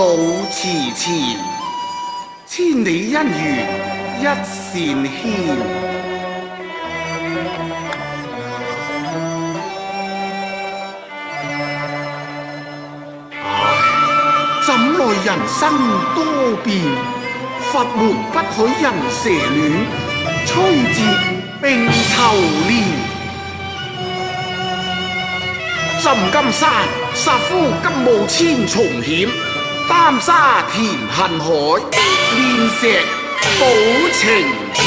老慈前，千里姻緣一線牽。怎奈人生多變，佛門不許人蛇戀，吹折並頭蓮。浸金山，殺夫今冒千重險，擔沙填恨海，煉石補情片。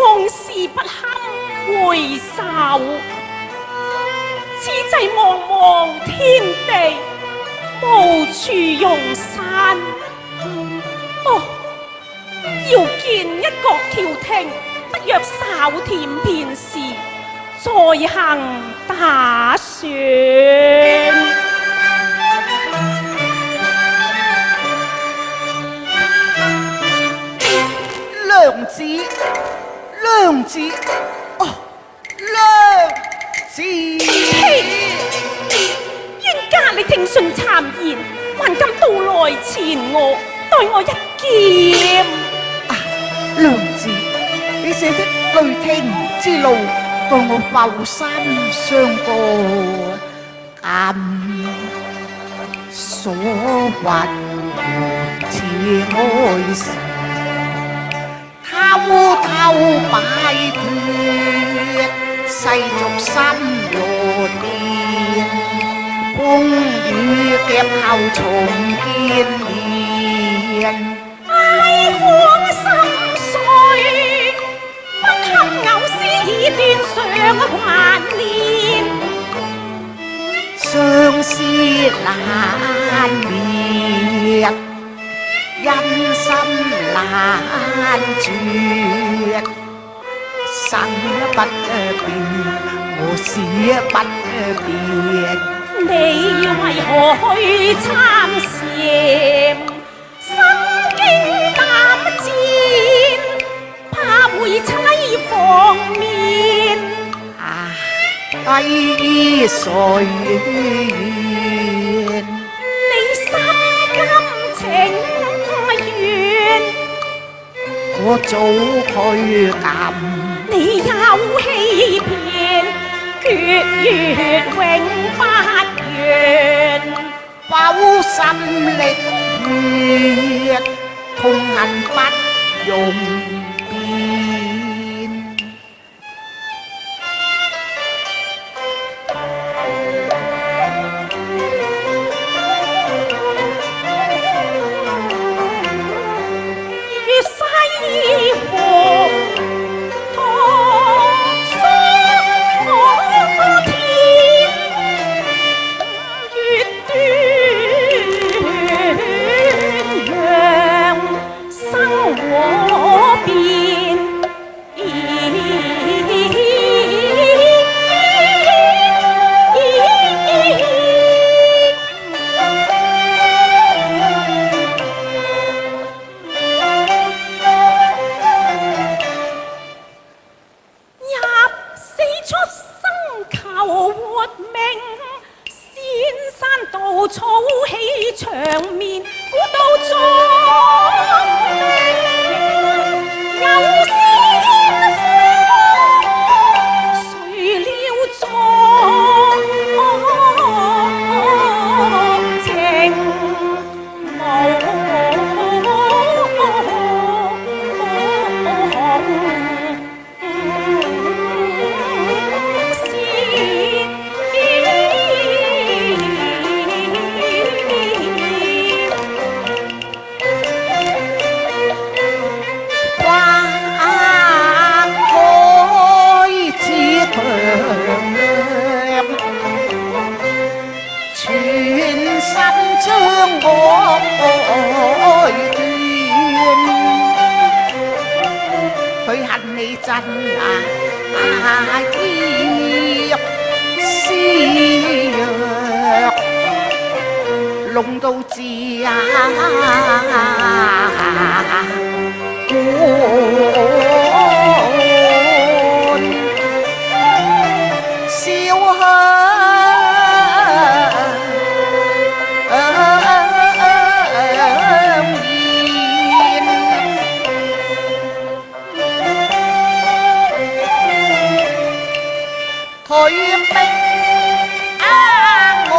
往事不堪回首，此際茫茫天地，無處容身。哦，遙見一國調停，不若稍甜片時，再行打算。娘子，娘子，哦，娘子！冤家你聽信讒言，還敢到來纏我，待我一劍。啊，娘子，你捨的雷霆之路，待我浮山相過，所謂似愛時。偷偷擺脱世俗心羅電，風雨夾後重見面。哀歡心碎，不堪偶思已斷上懷念，相思難滅，因心難絕，生不變，我死不變。你為何去參禪？身經膽戰，怕會妻房面。啊，低誰願？你心甘情願，我早拒禁。你有欺騙，決絕永不願。剖心力血，痛恨不容辯。越西和唐山天，越端陽生和變。草起長面，古道壯麗，有仙夫誰料作情佢恨你真葉絲藥，弄到自笑佢逼我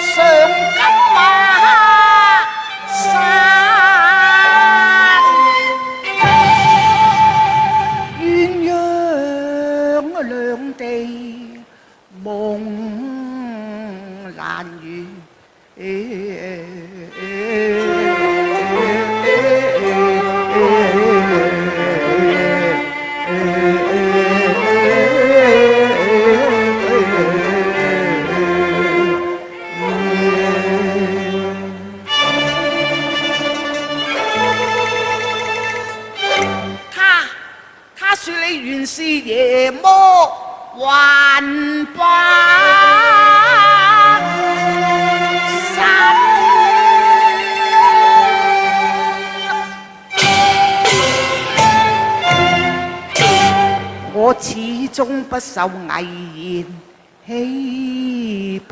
上金馬山，鴛鴦兩地夢難圓。他說你原是夜魔還不散，我始終不受危言欺騙。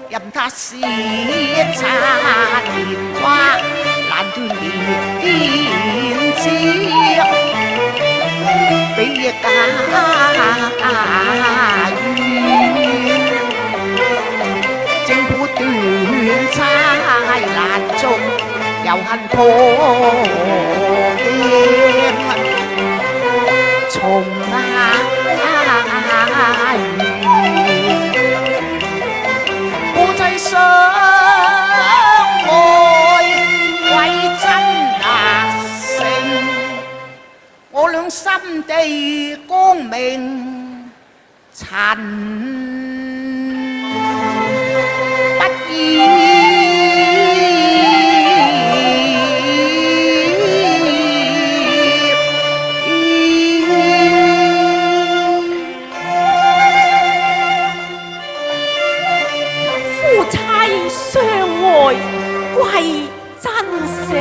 任他舌燦蓮花，難斷言之，比翼遠，正不斷猜難中，又恨破鏡，重故際相愛為真誠，我倆心地光明，塵不移。相愛貴真誠，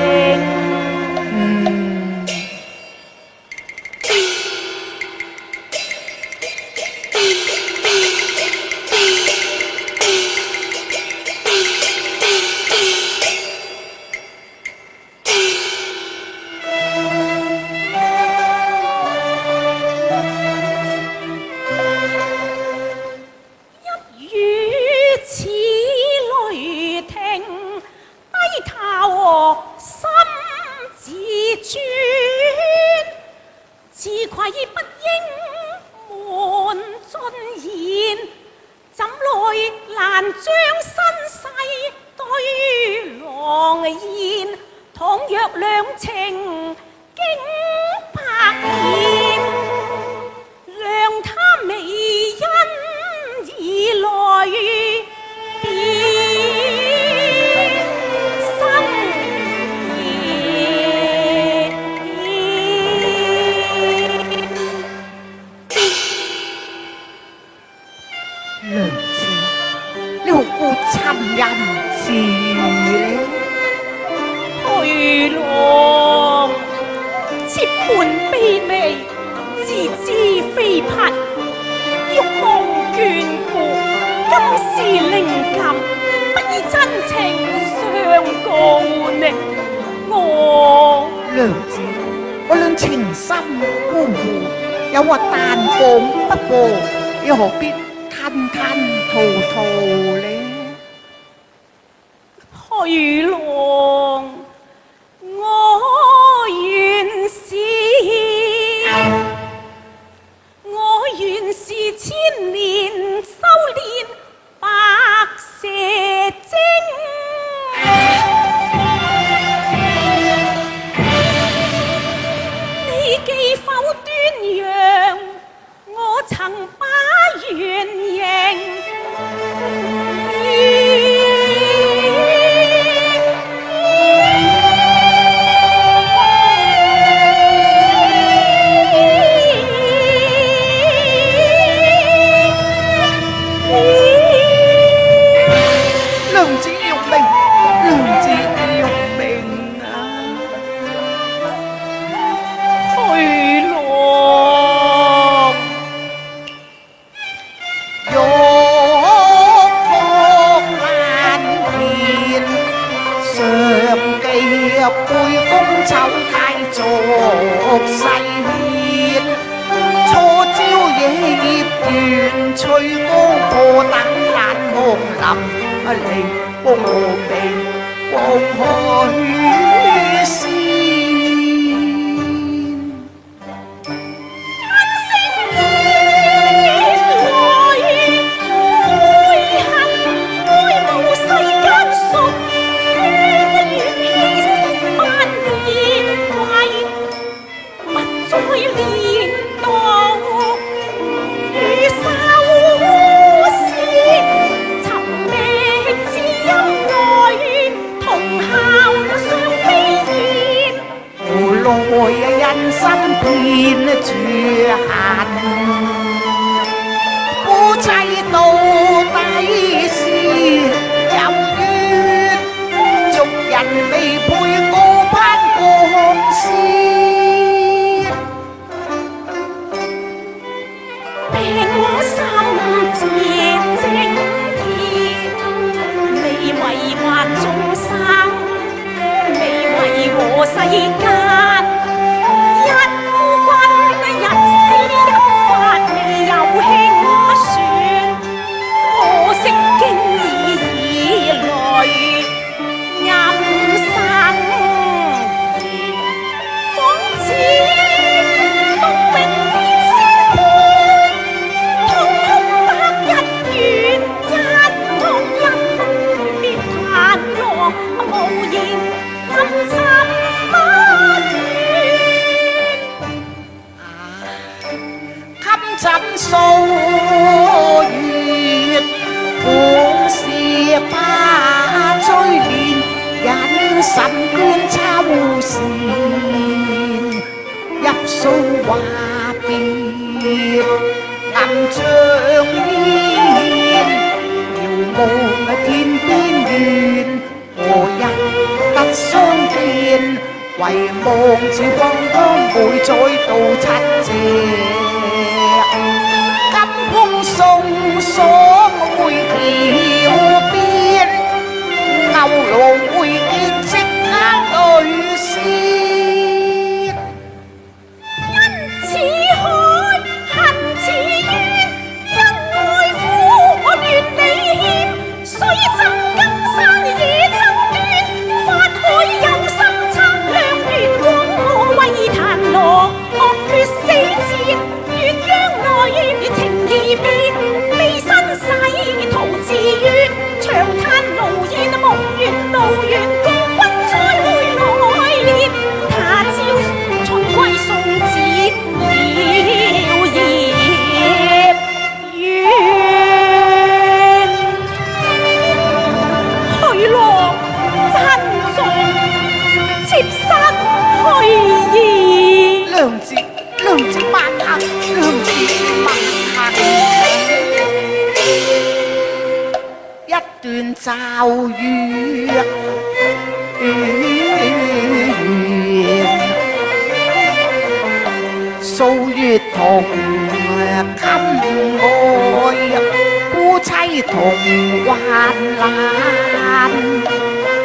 娘子，你何故尋人自呢？去郎，妾伴卑微，自知非貧，欲望眷顧，今時靈感，不以真情相告呢？娘子，我論情深孤戶，有話但講不過，又何必吞吞吐吐呢？去郎，我原是千年修煉白蛇精。你既否端陽，我曾把原形。我為檀羅，惡決死戰。驟雨，數月同襟愛，夫妻同患難，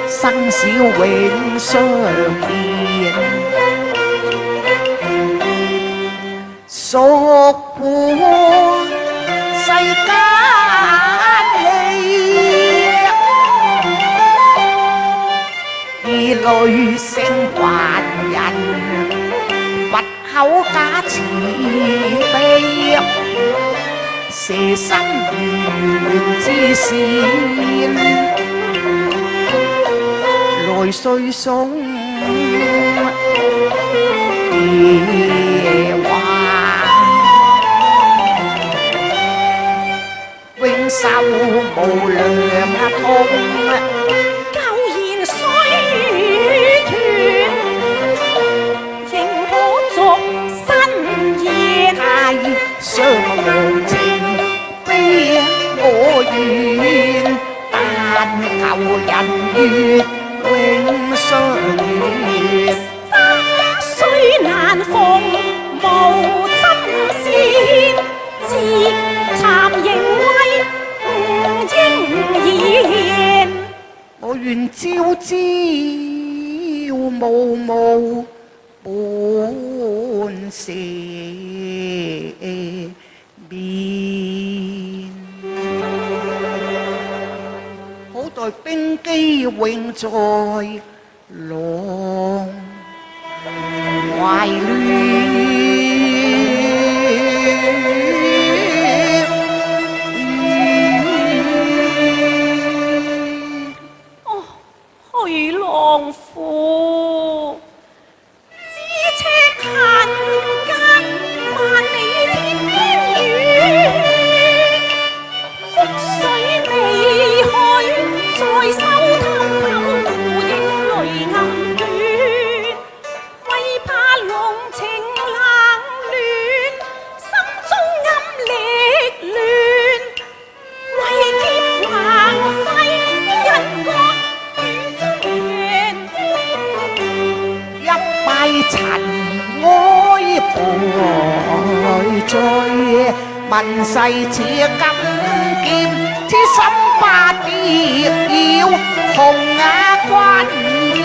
生死永相連。屬乎世間氣，以淚聲還人，勿口假慈悲，捨心緣之善，來歲送夜話。永受無量痛，舊言雖斷，仍可續新言。太相無情悲我願，但求人月永相連。心雖難逢，無針線，自慚形穢，應現。我願朝朝暮暮本是面，好待冰肌永在浪懷戀。去浪夫，咫尺閒間，萬里天邊遠。覆水未去，在手偷偷呼應淚暗斷。為怕濃情冷暖，心中暗力亂。為劫橫廢人國。塵埃陪醉，問世似金劍，痴心不跌要紅顏關鍵。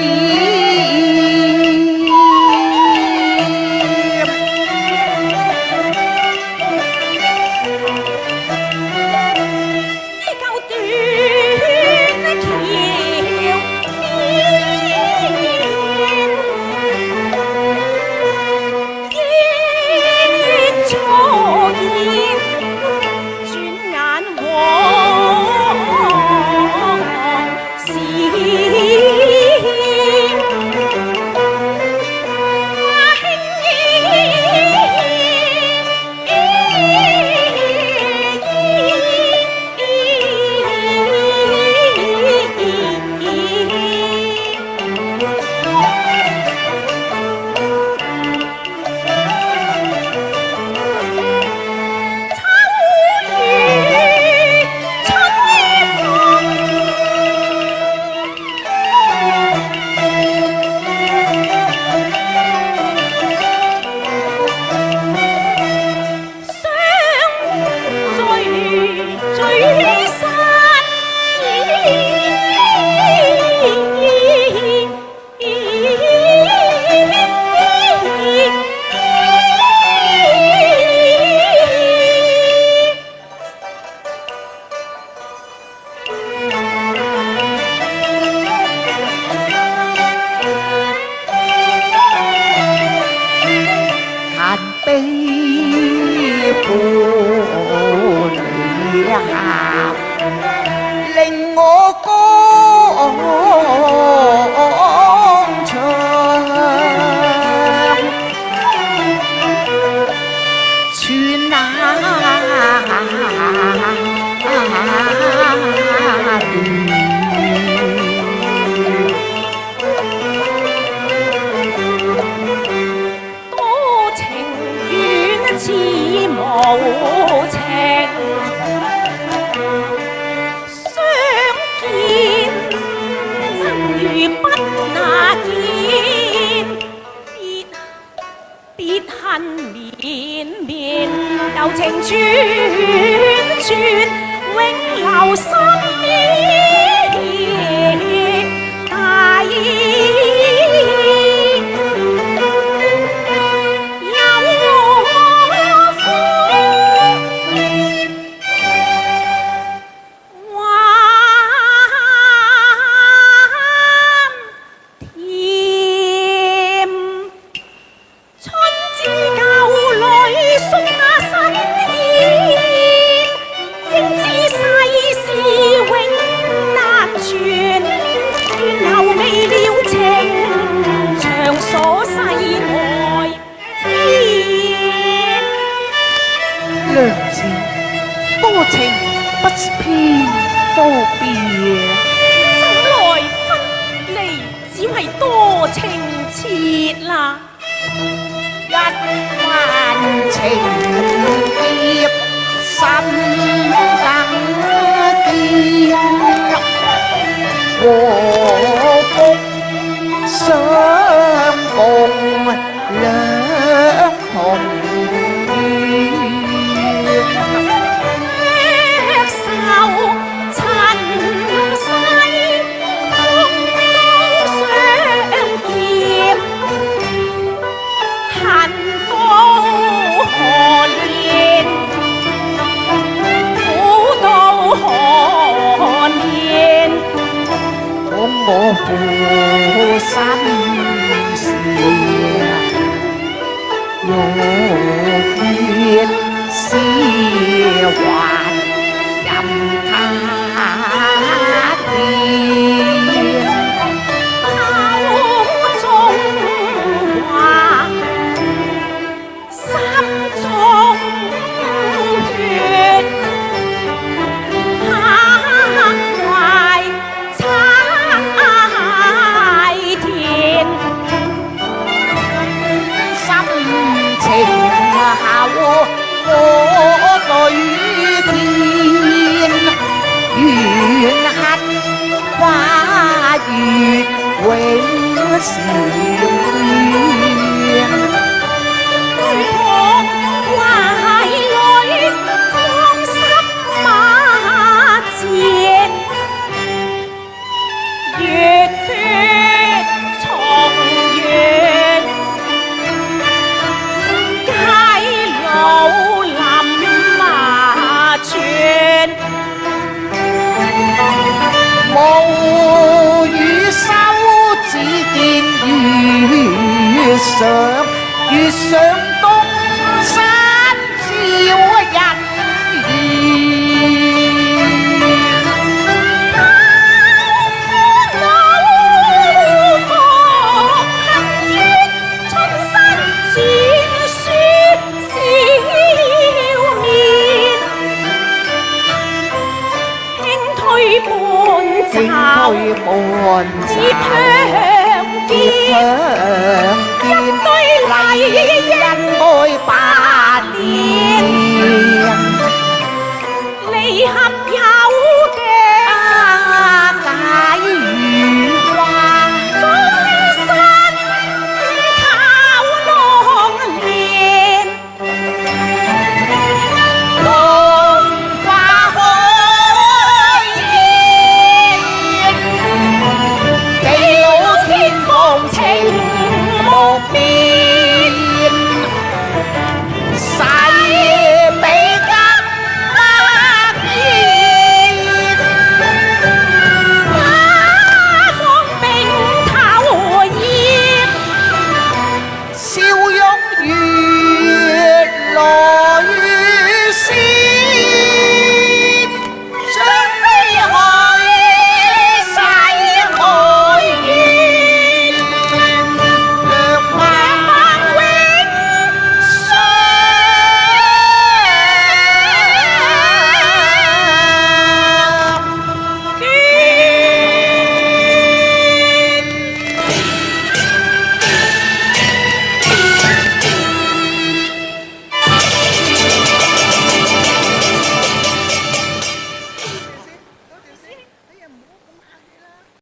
轉，永留心底。良子，多情不是偏多變，怎來分離只為多情切啦？一番情劫心更堅，和福相共兩同。我負心事，欲結絲還任他變。口中話，心中血。我對天怨恨跨越永時對旁懷裏放心馬前，月缺重圓。無語收，只見月上東山照人緣。半接相見，一對麗人愛把。